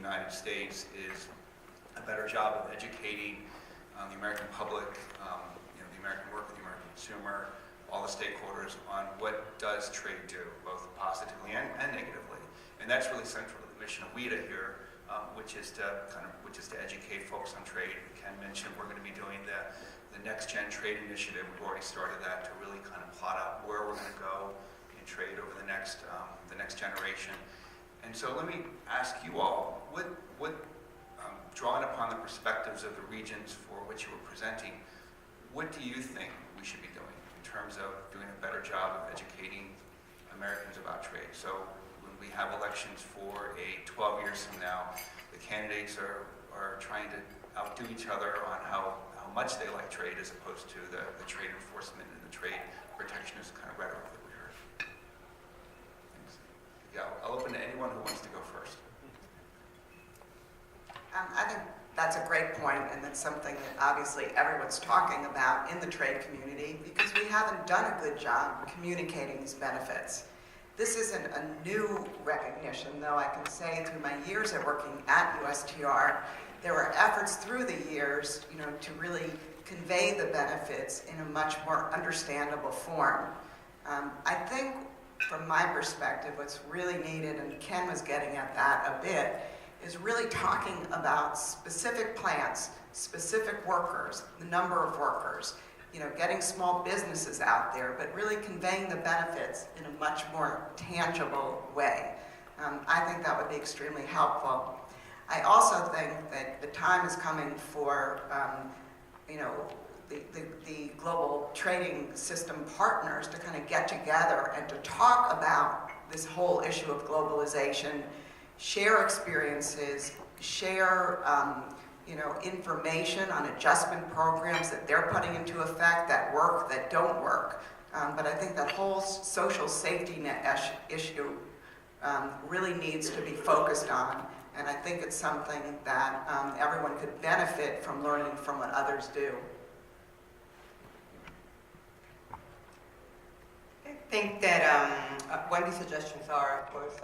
United States is a better job of educating the American public, the American worker, the American consumer, all the stakeholders on what does trade do, both positively and negatively. And that's really central to the mission of WIDA here, which is to educate folks on trade. Ken mentioned we're going to be doing the Next Gen Trade Initiative. We've already started that to really kind of plot out where we're going to go in trade over the next generation. And so let me ask you all, drawing upon the perspectives of the regions for which you were presenting, what do you think we should be doing in terms of doing a better job of educating Americans about trade? So when we have elections for 12 years from now, the candidates are trying to outdo each other on how much they like trade as opposed to the trade enforcement and the trade protectionist kind of rhetoric that we heard. Thanks. Yeah, I'll open to anyone who wants to go first. I think that's a great point, and that's something that obviously everyone's talking about in the trade community because we haven't done a good job communicating these benefits. This isn't a new recognition, though I can say through my years of working at USTR, there were efforts through the years, to really convey the benefits in a much more understandable form. I think, from my perspective, what's really needed, and Ken was getting at that a bit, is really talking about specific plants, specific workers, the number of workers, getting small businesses out there, but really conveying the benefits in a much more tangible way. I think that would be extremely helpful. I also think that the time is coming for, the global trading system partners to kind of get together and to talk about this whole issue of globalization, share experiences, share information on adjustment programs that they're putting into effect that work, that don't work. But I think that whole social safety net issue really needs to be focused on. And I think it's something that everyone could benefit from learning from what others do. I think that Wendy's suggestions are, of course,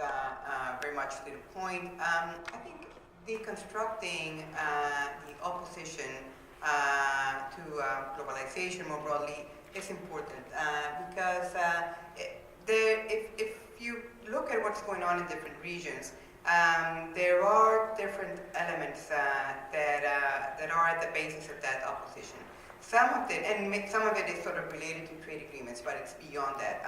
very much to the point. I think deconstructing the opposition to globalization more broadly is important because if you look at what's going on in different regions, there are different elements that are at the basis of that opposition. Some of it is sort of related to trade agreements, but it's beyond that.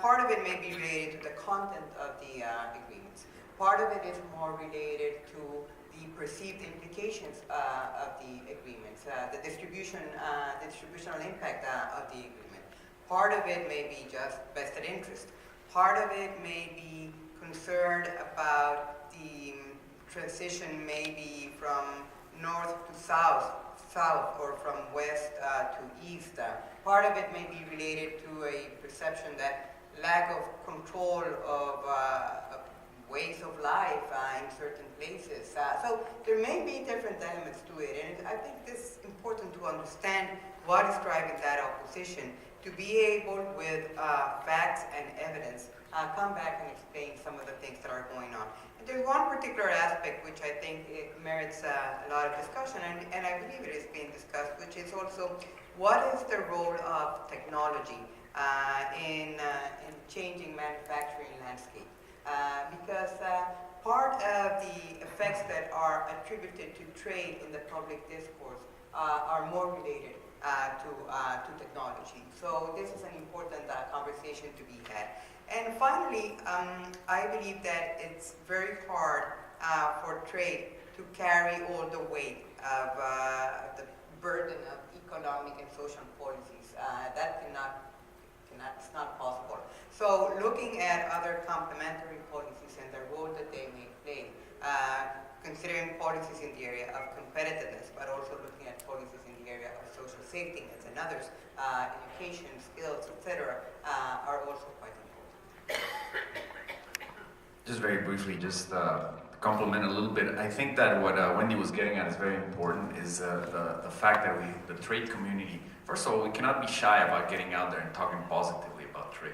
Part of it may be related to the content of the agreements. Part of it is more related to the perceived implications of the agreements, the distributional impact of the agreement. Part of it may be just vested interest. Part of it may be concerned about the transition maybe from north to south, or from west to east. Part of it may be related to a perception that lack of control of ways of life in certain places. So there may be different elements to it, and I think it's important to understand what is driving that opposition, to be able, with facts and evidence, come back and explain some of the things that are going on. And there's one particular aspect which I think it merits a lot of discussion, and I believe it is being discussed, which is also what is the role of technology in changing manufacturing landscape? Because part of the effects that are attributed to trade in the public discourse are more related to technology. So this is an important conversation to be had. And finally, I believe that it's very hard for trade to carry all the weight of the burden of economic and social policies. That it's not possible. So looking at other complementary policies and the role that they may play, considering policies in the area of competitiveness, but also looking at policies in the area of social safety nets and others, education, skills, etc., are also quite important. Just very briefly, just compliment a little bit. I think that what Wendy was getting at is very important, is the fact that the trade community, first of all, we cannot be shy about getting out there and talking positively about trade.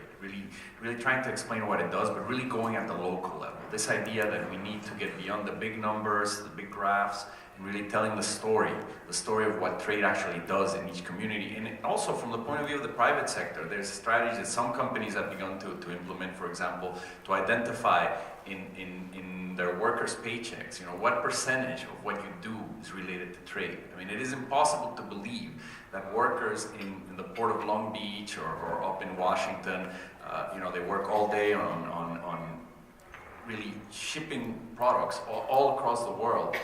Really trying to explain what it does, but really going at the local level. This idea that we need to get beyond the big numbers, the big graphs, and really telling the story of what trade actually does in each community. And also from the point of view of the private sector, there's strategies that some companies have begun to implement, for example, to identify in their workers' paychecks, what percentage of what you do is related to trade. I mean, it is impossible to believe that workers in the port of Long Beach or up in Washington, they work all day on really shipping products all across the world,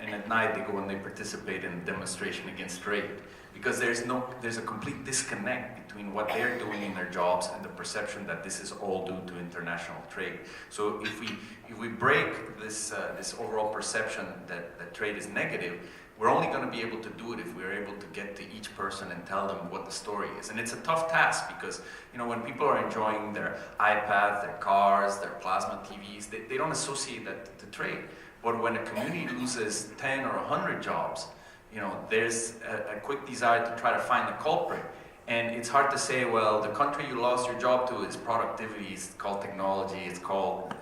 and at night they go and they participate in a demonstration against trade, because there's a complete disconnect between what they're doing in their jobs and the perception that this is all due to international trade. So if we break this overall perception that trade is negative, we're only going to be able to do it if we're able to get to each person and tell them what the story is. And it's a tough task because, when people are enjoying their iPads, their cars, their plasma TVs, they don't associate that to trade. But when a community loses 10 or 100 jobs, there's a quick desire to try to find the culprit. And it's hard to say, well, the country you lost your job to is productivity, it's called technology, it's called,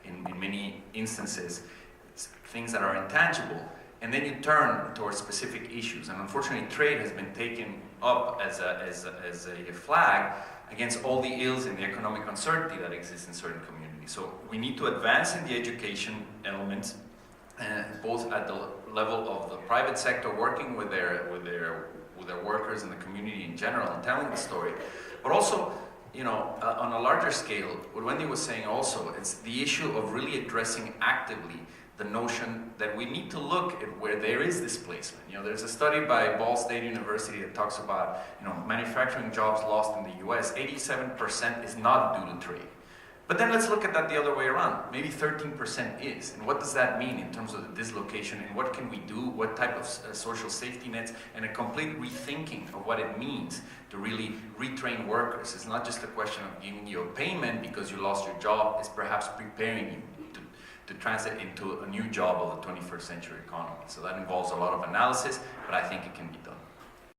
in many instances, it's things that are intangible. And then you turn towards specific issues. And unfortunately, trade has been taken up as a flag against all the ills and the economic uncertainty that exists in certain communities. So we need to advance in the education elements, both at the level of the private sector working with their workers and the community in general and telling the story, but also on a larger scale, what Wendy was saying also, it's the issue of really addressing actively the notion that we need to look at where there is displacement. There's a study by Ball State University that talks about, manufacturing jobs lost in the US, 87% is not due to trade. But then let's look at that the other way around. Maybe 13% is. And what does that mean in terms of the dislocation, and what can we do, what type of social safety nets, and a complete rethinking of what it means to really retrain workers. It's not just a question of giving you a payment because you lost your job, it's perhaps preparing you to transit into a new job of the 21st century economy. So that involves a lot of analysis, but I think it can be done.